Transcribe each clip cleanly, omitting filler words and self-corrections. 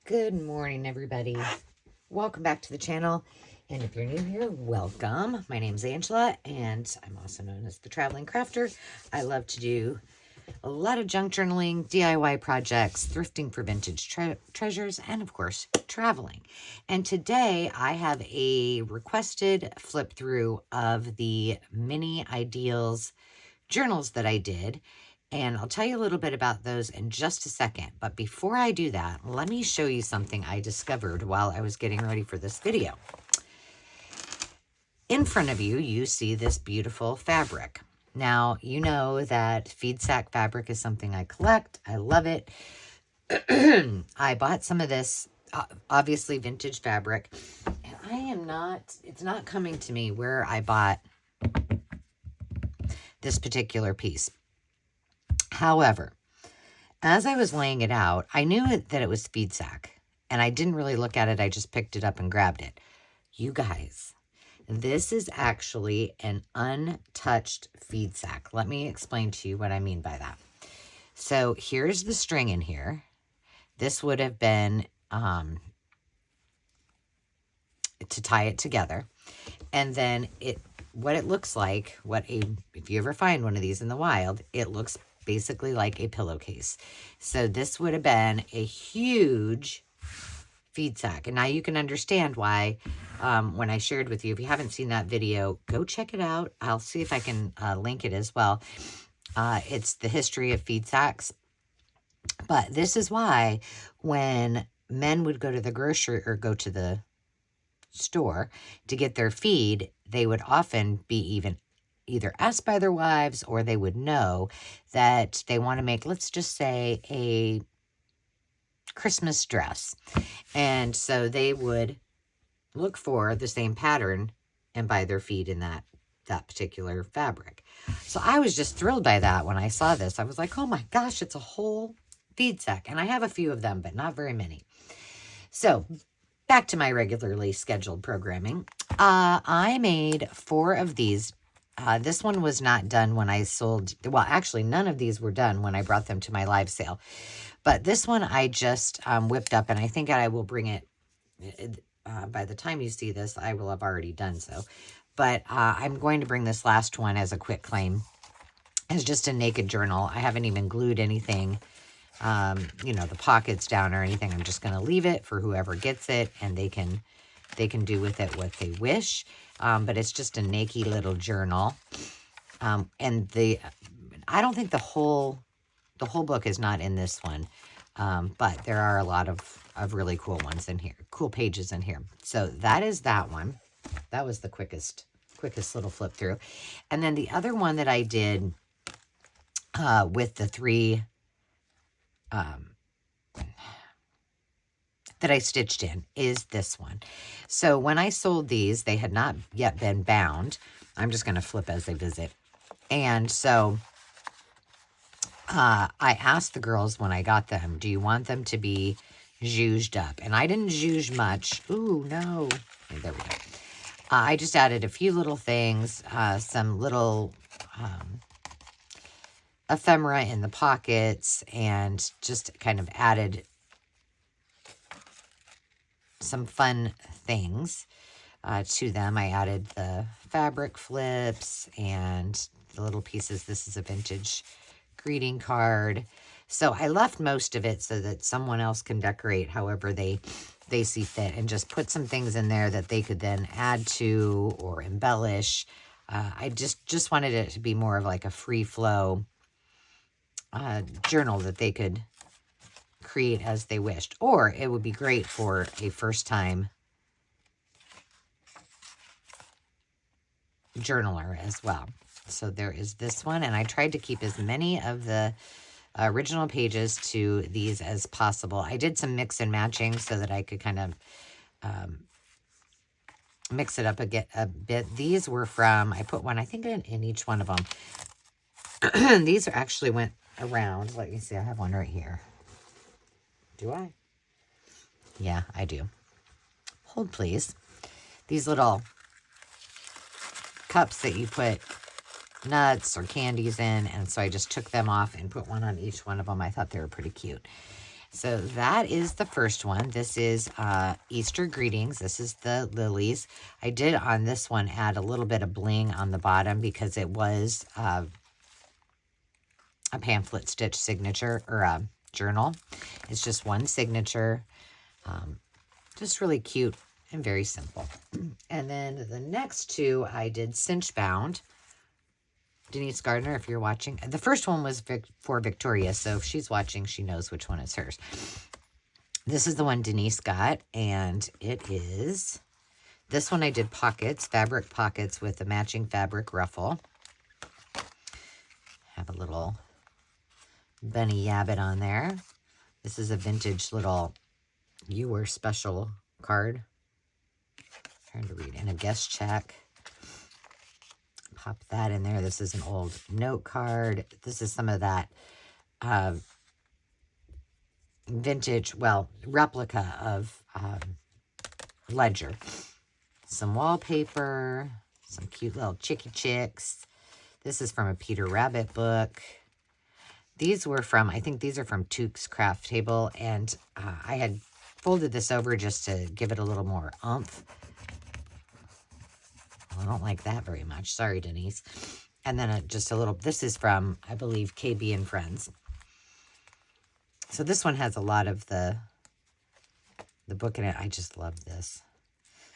Good morning, everybody. Welcome back to the channel. And if you're new here, welcome. My name's Angela, and I'm also known as the Traveling Crafter. I love to do a lot of junk journaling, DIY projects, thrifting for vintage treasures, and of course, traveling. And today I have a requested flip through of the mini ideals journals that I did. And I'll tell you a little bit about those in just a second. But before I do that, let me show you something I discovered while I was getting ready for this video. In front of you, you see this beautiful fabric. Now, you know that feed sack fabric is something I collect. I love it. I bought some of this, obviously vintage fabric. And it's not coming to me where I bought this particular piece. However, as I was laying it out, I knew that it was feed sack, and I didn't really look at it. I just picked it up and grabbed it. You guys, this is actually an untouched feed sack. Let me explain to you what I mean by that. So here's the string in here. This would have been to tie it together. And then what it looks like, if you ever find one of these in the wild, it looks basically like a pillowcase. So this would have been a huge feed sack. And now you can understand why when I shared with you, if you haven't seen that video, go check it out. I'll see if I can link it as well. It's the history of feed sacks. But this is why when men would go to the grocery or go to the store to get their feed, they would often be either asked by their wives, or they would know that they want to make, let's just say, a Christmas dress. And so they would look for the same pattern and buy their feed in that particular fabric. So I was just thrilled by that when I saw this. I was like, oh my gosh, it's a whole feed sack. And I have a few of them, but not very many. So back to my regularly scheduled programming. I made 4 of these. This one was not done when I sold. Well, actually, none of these were done when I brought them to my live sale. But this one I just whipped up, and I think I will bring it. By the time you see this, I will have already done so. But I'm going to bring this last one as a quick claim, as just a naked journal. I haven't even glued anything, the pockets down or anything. I'm just going to leave it for whoever gets it, and they can do with it what they wish. But it's just a naked little journal. And I don't think the whole book is not in this one. But there are a lot of really cool ones in here, cool pages in here. So that is that one. That was the quickest little flip through. And then the other one that I did with the 3 that I stitched in is this one. So when I sold these, they had not yet been bound. I'm just going to flip as they visit. And so I asked the girls when I got them, do you want them to be zhuzhed up? And I didn't zhuzh much. Ooh, no. Okay, there we go. I just added a few little things, some little ephemera in the pockets, and just kind of added some fun things to them. I added the fabric flips and the little pieces. This is a vintage greeting card. So I left most of it so that someone else can decorate however they see fit, and just put some things in there that they could then add to or embellish. I just wanted it to be more of like a free flow journal that they could create as they wished. Or it would be great for a first time journaler as well. So there is this one, and I tried to keep as many of the original pages to these as possible. I did some mix and matching so that I could kind of mix it up a bit. These were from, I put one, I think, in each one of them. These actually went around. Let me see. I have one right here. Do I? Yeah, I do. Hold, please. These little cups that you put nuts or candies in, and so I just took them off and put one on each one of them. I thought they were pretty cute. So that is the first one. This is Easter Greetings. This is the lilies. I did on this one add a little bit of bling on the bottom because it was a pamphlet stitch signature or a journal. It's just one signature. Just really cute and very simple. And then the next two I did cinch bound. Denise Gardner, if you're watching. The first one was for Victoria, so if she's watching, she knows which one is hers. This is the one Denise got, and it is... This one I did pockets, fabric pockets with a matching fabric ruffle. Have a little bunny yabbit on there. This is a vintage little "You Were Special" card. Trying to read. And a guest check. Pop that in there. This is an old note card. This is some of that vintage, well, replica of ledger. Some wallpaper, some cute little chicky chicks. This is from a Peter Rabbit book. These were from, I think these are from Took's Craft Table, and I had folded this over just to give it a little more oomph. I don't like that very much. Sorry, Denise. And then just a little, this is from, I believe, KB and Friends. So this one has a lot of the book in it. I just love this.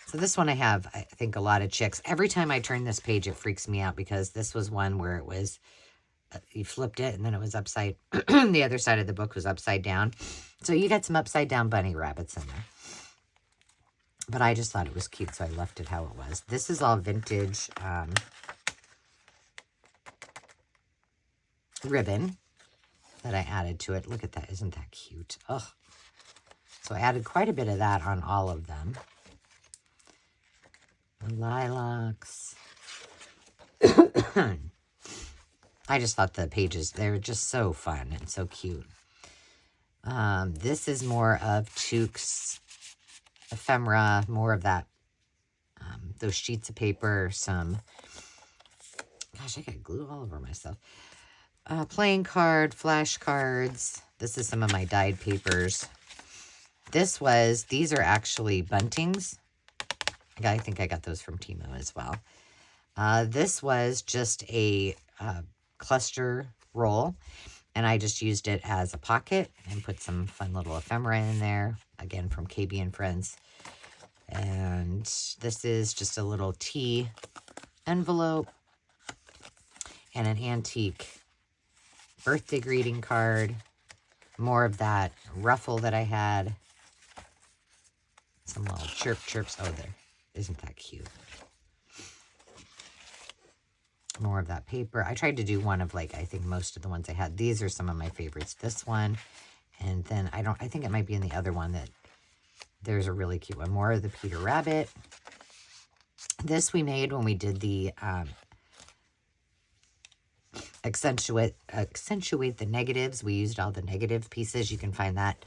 So this one I have, I think, a lot of chicks. Every time I turn this page, it freaks me out because this was one where it was, you flipped it and then it was upside, the other side of the book was upside down. So you got some upside down bunny rabbits in there. But I just thought it was cute, so I left it how it was. This is all vintage ribbon that I added to it. Look at that. Isn't that cute? Oh. So I added quite a bit of that on all of them. The lilacs. I just thought the pages, they were just so fun and so cute. This is more of Took's ephemera, more of that, those sheets of paper, some, gosh, I got glue all over myself. Playing card, flashcards. This is some of my dyed papers. These are actually buntings. I think I got those from Temu as well. This was just a cluster roll, and I just used it as a pocket and put some fun little ephemera in there, again from KB and Friends. And this is just a little tea envelope and an antique birthday greeting card. More of that ruffle that I had. Some little chirps. Oh, there. Isn't that cute? More of that paper. I tried to do one of, like, I think most of the ones I had. These are some of my favorites. This one. And then I think it might be in the other one that there's a really cute one. More of the Peter Rabbit. This we made when we did the accentuate the negatives. We used all the negative pieces. You can find that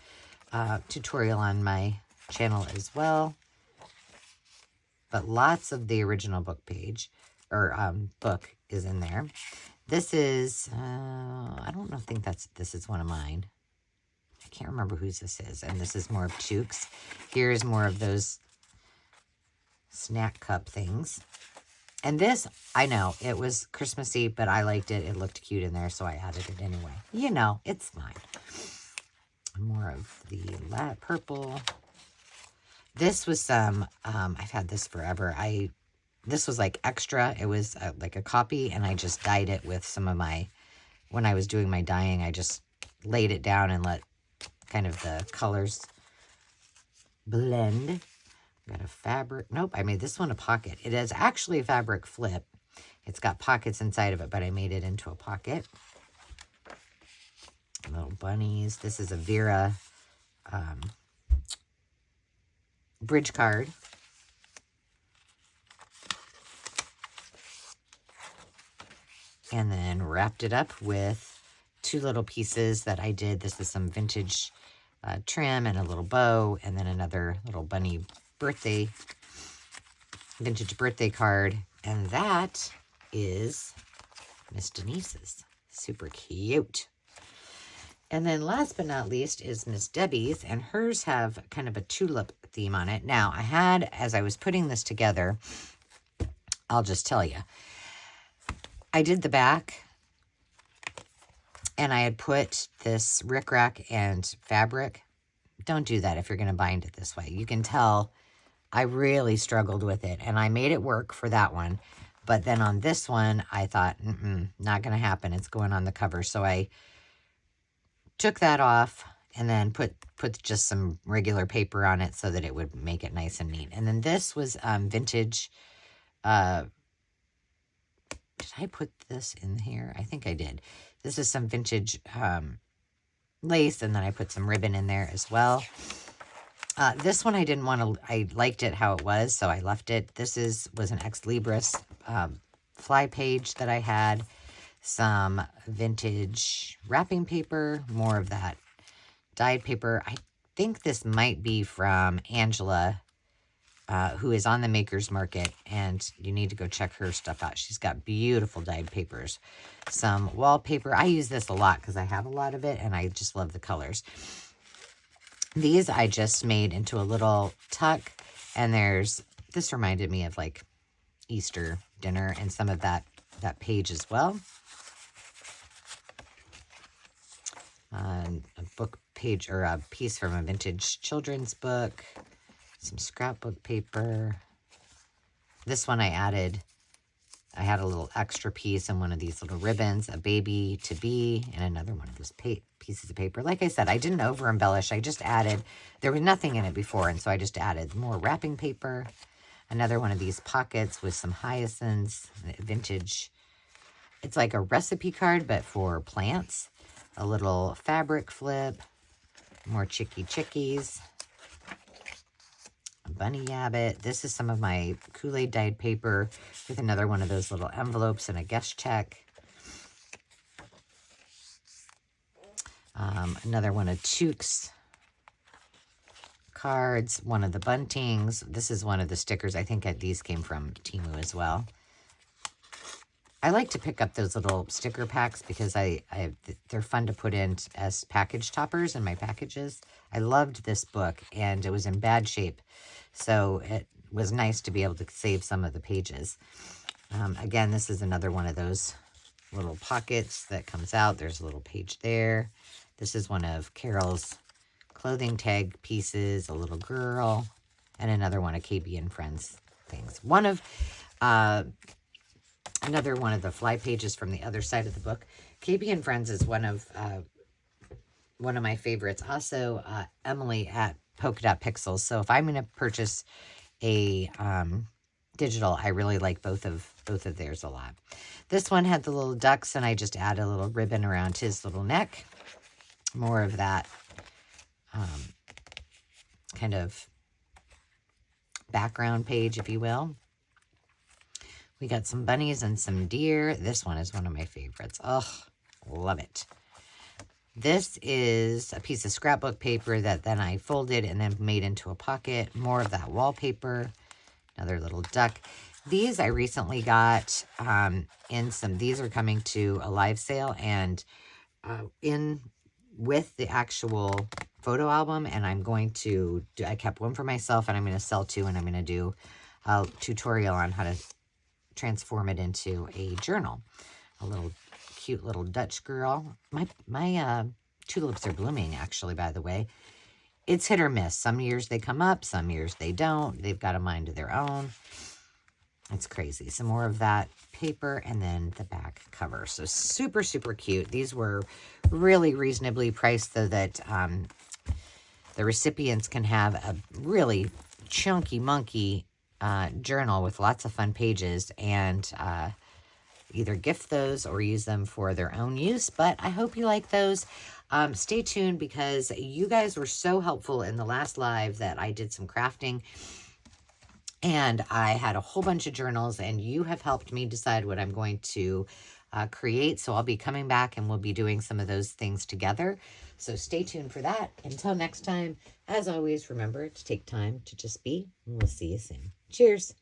tutorial on my channel as well. But lots of the original book page, or book, is in there. This is, I don't think this is one of mine. I can't remember whose this is. And this is more of Took's. Here's more of those snack cup things. And this, I know, it was Christmassy, but I liked it. It looked cute in there, so I added it anyway. You know, it's fine. More of the purple. This was some, I've had this forever. This was like extra. It was like a copy, and I just dyed it with some of my, when I was doing my dyeing, I just laid it down and let kind of the colors blend. Got a fabric. Nope, I made this one a pocket. It is actually a fabric flip. It's got pockets inside of it, but I made it into a pocket. Little bunnies. This is a Vera bridge card. And then wrapped it up with two little pieces that I did. This is some vintage trim and a little bow, and then another little bunny vintage birthday card. And that is Miss Denise's. Super cute. And then last but not least is Miss Debbie's, and hers have kind of a tulip theme on it. Now, I had, as I was putting this together, I'll just tell you, I did the back, and I had put this rickrack and fabric. Don't do that if you're going to bind it this way. You can tell I really struggled with it, and I made it work for that one. But then on this one, I thought, not going to happen. It's going on the cover. So I took that off and then put just some regular paper on it so that it would make it nice and neat. And then this was vintage. Did I put this in here? I think I did. This is some vintage lace, and then I put some ribbon in there as well. This one I didn't want to, I liked it how it was, so I left it. This was an Ex Libris fly page that I had. Some vintage wrapping paper, more of that dyed paper. I think this might be from Angela, who is on the Maker's Market, and you need to go check her stuff out. She's got beautiful dyed papers. Some wallpaper. I use this a lot because I have a lot of it, and I just love the colors. These I just made into a little tuck, and this reminded me of like Easter dinner and some of that page as well. A book page, or a piece from a vintage children's book. Some scrapbook paper. This one I had a little extra piece and one of these little ribbons, a baby to be, and another one of those pieces of paper. Like I said, I didn't over embellish. I just added, there was nothing in it before, and so I just added more wrapping paper. Another one of these pockets with some hyacinths, vintage. It's like a recipe card, but for plants. A little fabric flip, more chickies, a bunny yabbit. This is some of my Kool-Aid dyed paper with another one of those little envelopes and a guest check. Another one of Took's cards, one of the buntings. This is one of the stickers. I think these came from Temu as well. I like to pick up those little sticker packs because they're fun to put in as package toppers in my packages. I loved this book, and it was in bad shape, so it was nice to be able to save some of the pages. Again, this is another one of those little pockets that comes out. There's a little page there. This is one of Carol's clothing tag pieces, a little girl, and another one of KB and Friends things. Another one of the fly pages from the other side of the book. KB and Friends is one of my favorites. Also, Emily at Polka Dot Pixels. So if I'm going to purchase a digital, I really like both of theirs a lot. This one had the little ducks, and I just added a little ribbon around his little neck. More of that kind of background page, if you will. We got some bunnies and some deer. This one is one of my favorites. Oh, love it. This is a piece of scrapbook paper that then I folded and then made into a pocket. More of that wallpaper. Another little duck. These I recently got these are coming to a live sale, and with the actual photo album, and I kept one for myself, and I'm going to sell two, and I'm going to do a tutorial on how to transform it into a journal. A little cute little Dutch girl. My tulips are blooming, actually, by the way. It's hit or miss. Some years they come up, some years they don't. They've got a mind of their own. It's crazy. Some more of that paper, and then the back cover. So super, super cute. These were really reasonably priced so that the recipients can have a really chunky monkey journal with lots of fun pages, and either gift those or use them for their own use. But I hope you like those. Stay tuned, because you guys were so helpful in the last live that I did some crafting, and I had a whole bunch of journals, and you have helped me decide what I'm going to create. So I'll be coming back, and we'll be doing some of those things together. So stay tuned for that. Until next time, as always, remember to take time to just be, and we'll see you soon. Cheers.